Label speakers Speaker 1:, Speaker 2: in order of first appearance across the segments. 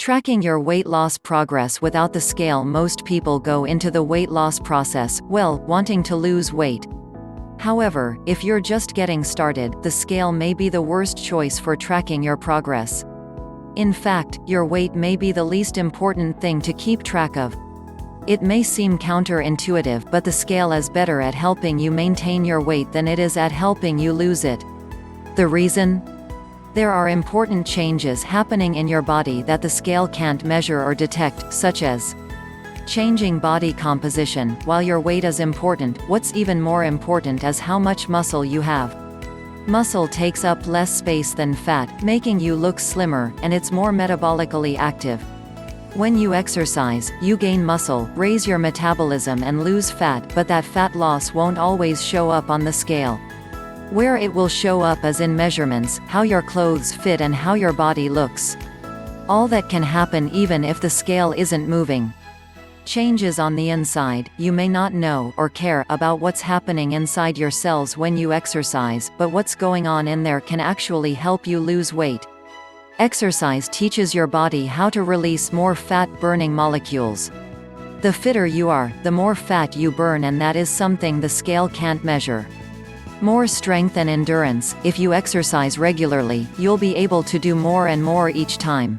Speaker 1: Tracking your weight loss progress without the scale. Most people go into the weight loss process, wanting to lose weight. However, if you're just getting started, the scale may be the worst choice for tracking your progress. In fact, your weight may be the least important thing to keep track of. It may seem counterintuitive, but the scale is better at helping you maintain your weight than it is at helping you lose it. The reason? There are important changes happening in your body that the scale can't measure or detect, such as changing body composition. While your weight is important, what's even more important is how much muscle you have. Muscle takes up less space than fat, making you look slimmer, and it's more metabolically active. When you exercise, you gain muscle, raise your metabolism and lose fat, but that fat loss won't always show up on the scale. Where it will show up is in measurements, how your clothes fit and how your body looks. All that can happen even if the scale isn't moving. Changes on the inside. You may not know or care about what's happening inside your cells when you exercise, but what's going on in there can actually help you lose weight. Exercise teaches your body how to release more fat-burning molecules. The fitter you are, the more fat you burn, and that is something the scale can't measure. More strength and endurance. If you exercise regularly, you'll be able to do more and more each time.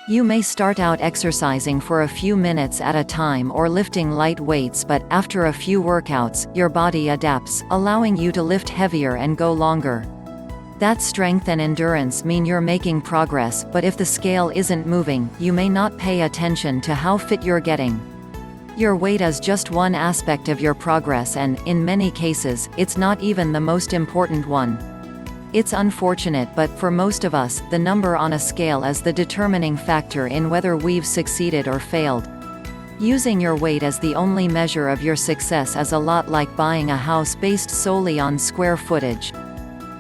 Speaker 1: You may start out exercising for a few minutes at a time or lifting light weights, but after a few workouts, your body adapts, allowing you to lift heavier and go longer. That strength and endurance mean you're making progress, but if the scale isn't moving, you may not pay attention to how fit you're getting. Your weight is just one aspect of your progress, and, in many cases, it's not even the most important one. It's unfortunate, but for most of us, the number on a scale is the determining factor in whether we've succeeded or failed. Using your weight as the only measure of your success is a lot like buying a house based solely on square footage.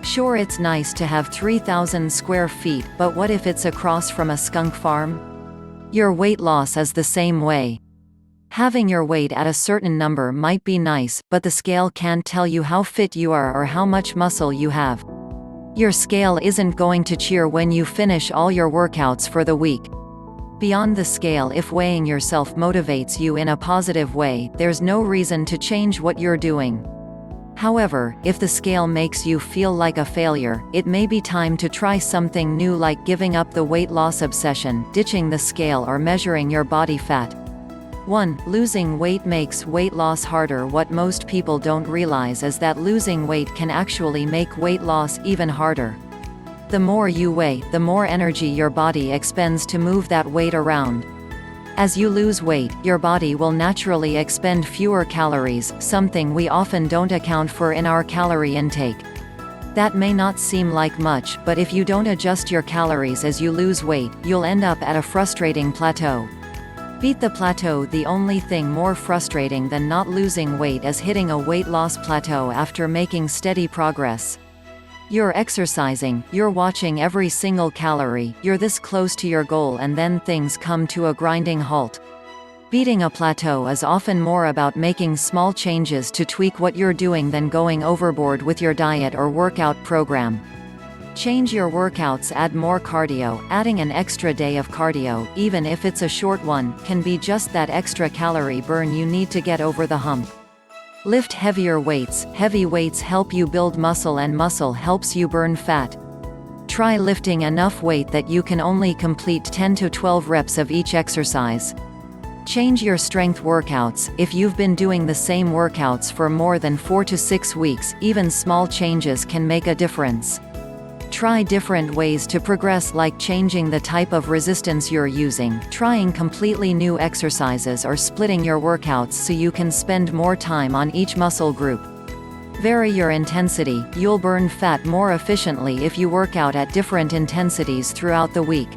Speaker 1: Sure, it's nice to have 3,000 square feet, but what if it's across from a skunk farm? Your weight loss is the same way. Having your weight at a certain number might be nice, but the scale can't tell you how fit you are or how much muscle you have. Your scale isn't going to cheer when you finish all your workouts for the week. Beyond the scale, if weighing yourself motivates you in a positive way, there's no reason to change what you're doing. However, if the scale makes you feel like a failure, it may be time to try something new, like giving up the weight loss obsession, ditching the scale, or measuring your body fat. 1. Losing weight makes weight loss harder. What most people don't realize is that losing weight can actually make weight loss even harder. The more you weigh, the more energy your body expends to move that weight around. As you lose weight, your body will naturally expend fewer calories, something we often don't account for in our calorie intake. That may not seem like much, but if you don't adjust your calories as you lose weight, you'll end up at a frustrating plateau. Beat the plateau. The only thing more frustrating than not losing weight is hitting a weight loss plateau after making steady progress. You're exercising, you're watching every single calorie, you're this close to your goal, and then things come to a grinding halt. Beating a plateau is often more about making small changes to tweak what you're doing than going overboard with your diet or workout program. Change your workouts, add more cardio. Adding an extra day of cardio, even if it's a short one, can be just that extra calorie burn you need to get over the hump. Lift heavier weights. Heavy weights help you build muscle, and muscle helps you burn fat. Try lifting enough weight that you can only complete 10 to 12 reps of each exercise. Change your strength workouts. If you've been doing the same workouts for more than 4 to 6 weeks, even small changes can make a difference. Try different ways to progress, like changing the type of resistance you're using, trying completely new exercises, or splitting your workouts so you can spend more time on each muscle group. Vary your intensity. You'll burn fat more efficiently if you work out at different intensities throughout the week.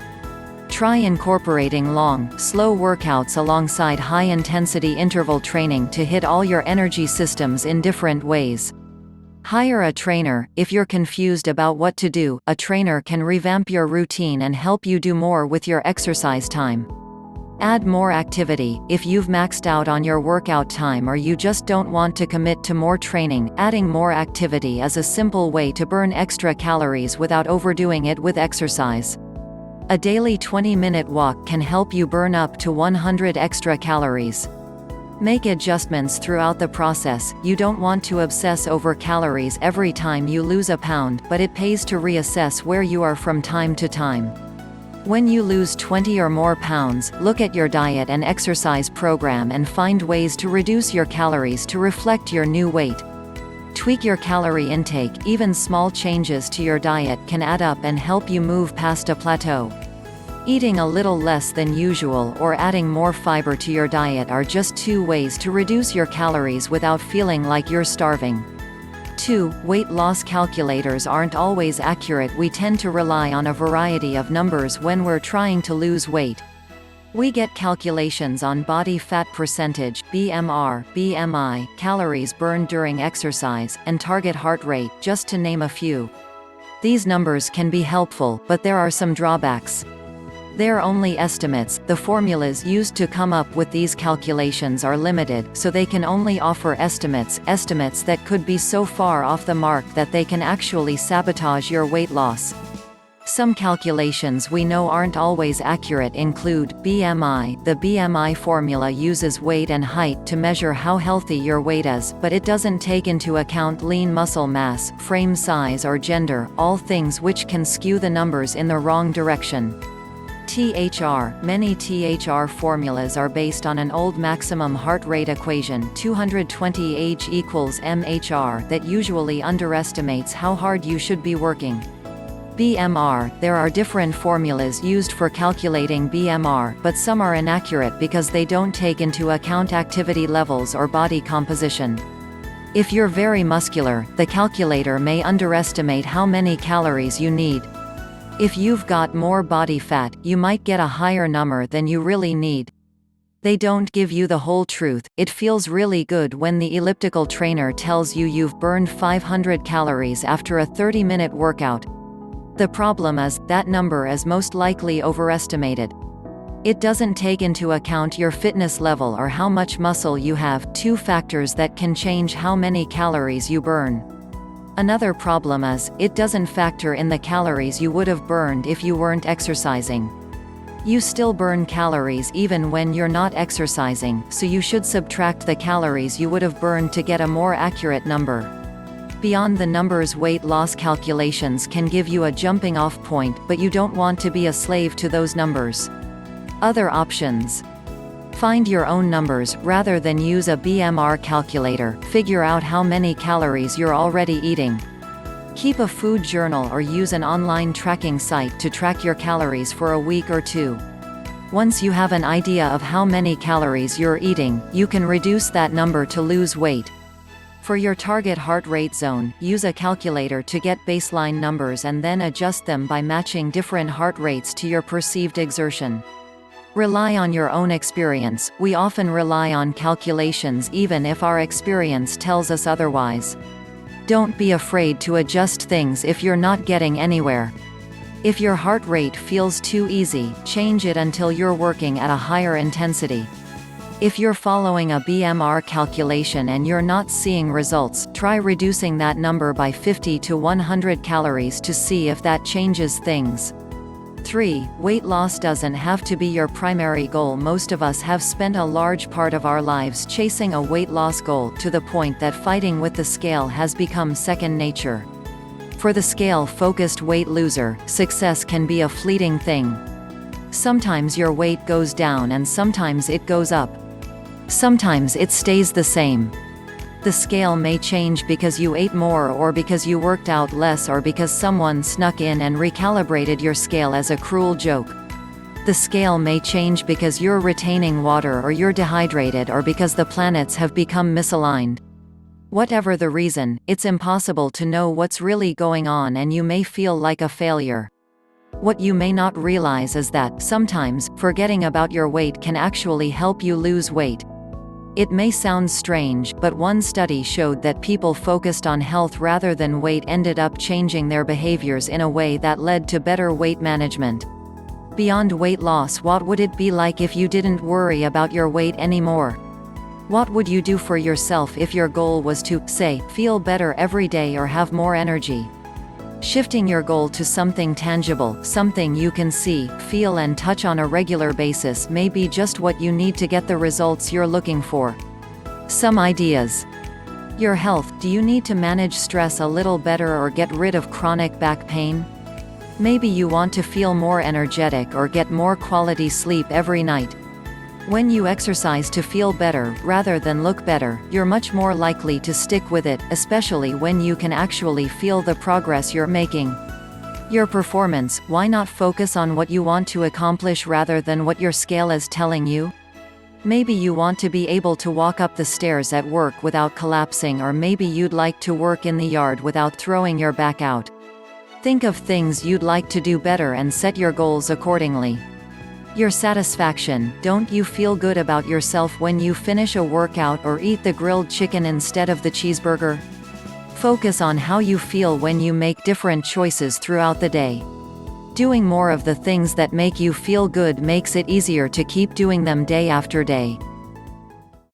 Speaker 1: Try incorporating long, slow workouts alongside high-intensity interval training to hit all your energy systems in different ways. Hire a trainer. If you're confused about what to do, a trainer can revamp your routine and help you do more with your exercise time. Add more activity. If you've maxed out on your workout time or you just don't want to commit to more training, adding more activity is a simple way to burn extra calories without overdoing it with exercise. A daily 20-minute walk can help you burn up to 100 extra calories. Make adjustments throughout the process. You don't want to obsess over calories every time you lose a pound, but it pays to reassess where you are from time to time. When you lose 20 or more pounds, look at your diet and exercise program and find ways to reduce your calories to reflect your new weight. Tweak your calorie intake. Even small changes to your diet can add up and help you move past a plateau. Eating a little less than usual or adding more fiber to your diet are just 2 ways to reduce your calories without feeling like you're starving. 2. Weight loss calculators aren't always accurate. We tend to rely on a variety of numbers when we're trying to lose weight. We get calculations on body fat percentage (BMR), BMI, calories burned during exercise, and target heart rate, just to name a few. These numbers can be helpful, but there are some drawbacks. They're only estimates. The formulas used to come up with these calculations are limited, so they can only offer estimates that could be so far off the mark that they can actually sabotage your weight loss. Some calculations we know aren't always accurate include BMI. The BMI formula uses weight and height to measure how healthy your weight is, but it doesn't take into account lean muscle mass, frame size or gender, all things which can skew the numbers in the wrong direction. THR. Many THR formulas are based on an old maximum heart rate equation 220 H equals MHR that usually underestimates how hard you should be working. BMR. There are different formulas used for calculating BMR, but some are inaccurate because they don't take into account activity levels or body composition. If you're very muscular, the calculator may underestimate how many calories you need. If you've got more body fat, you might get a higher number than you really need. They don't give you the whole truth. It feels really good when the elliptical trainer tells you you've burned 500 calories after a 30-minute workout. The problem is, that number is most likely overestimated. It doesn't take into account your fitness level or how much muscle you have, 2 factors that can change how many calories you burn. Another problem is, it doesn't factor in the calories you would have burned if you weren't exercising. You still burn calories even when you're not exercising, so you should subtract the calories you would have burned to get a more accurate number. Beyond the numbers, weight loss calculations can give you a jumping-off point, but you don't want to be a slave to those numbers. Other options. Find your own numbers, rather than use a BMR calculator. Figure out how many calories you're already eating. Keep a food journal or use an online tracking site to track your calories for a week or 2. Once you have an idea of how many calories you're eating, you can reduce that number to lose weight. For your target heart rate zone, use a calculator to get baseline numbers and then adjust them by matching different heart rates to your perceived exertion. Rely on your own experience. We often rely on calculations even if our experience tells us otherwise. Don't be afraid to adjust things if you're not getting anywhere. If your heart rate feels too easy, change it until you're working at a higher intensity. If you're following a BMR calculation and you're not seeing results, try reducing that number by 50 to 100 calories to see if that changes things. 3. Weight loss doesn't have to be your primary goal. Most of us have spent a large part of our lives chasing a weight loss goal, to the point that fighting with the scale has become second nature. For the scale-focused weight loser, success can be a fleeting thing. Sometimes your weight goes down and sometimes it goes up. Sometimes it stays the same. The scale may change because you ate more or because you worked out less or because someone snuck in and recalibrated your scale as a cruel joke. The scale may change because you're retaining water or you're dehydrated or because the planets have become misaligned. Whatever the reason, it's impossible to know what's really going on and you may feel like a failure. What you may not realize is that, sometimes, forgetting about your weight can actually help you lose weight. It may sound strange, but one study showed that people focused on health rather than weight ended up changing their behaviors in a way that led to better weight management. Beyond weight loss, what would it be like if you didn't worry about your weight anymore? What would you do for yourself if your goal was to, say, feel better every day or have more energy? Shifting your goal to something tangible, something you can see, feel and touch on a regular basis may be just what you need to get the results you're looking for. Some ideas. Your health. Do you need to manage stress a little better or get rid of chronic back pain? Maybe you want to feel more energetic or get more quality sleep every night. When you exercise to feel better, rather than look better, you're much more likely to stick with it, especially when you can actually feel the progress you're making. Your performance. Why not focus on what you want to accomplish rather than what your scale is telling you? Maybe you want to be able to walk up the stairs at work without collapsing, or maybe you'd like to work in the yard without throwing your back out. Think of things you'd like to do better and set your goals accordingly. Your satisfaction. Don't you feel good about yourself when you finish a workout or eat the grilled chicken instead of the cheeseburger? Focus on how you feel when you make different choices throughout the day. Doing more of the things that make you feel good makes it easier to keep doing them day after day.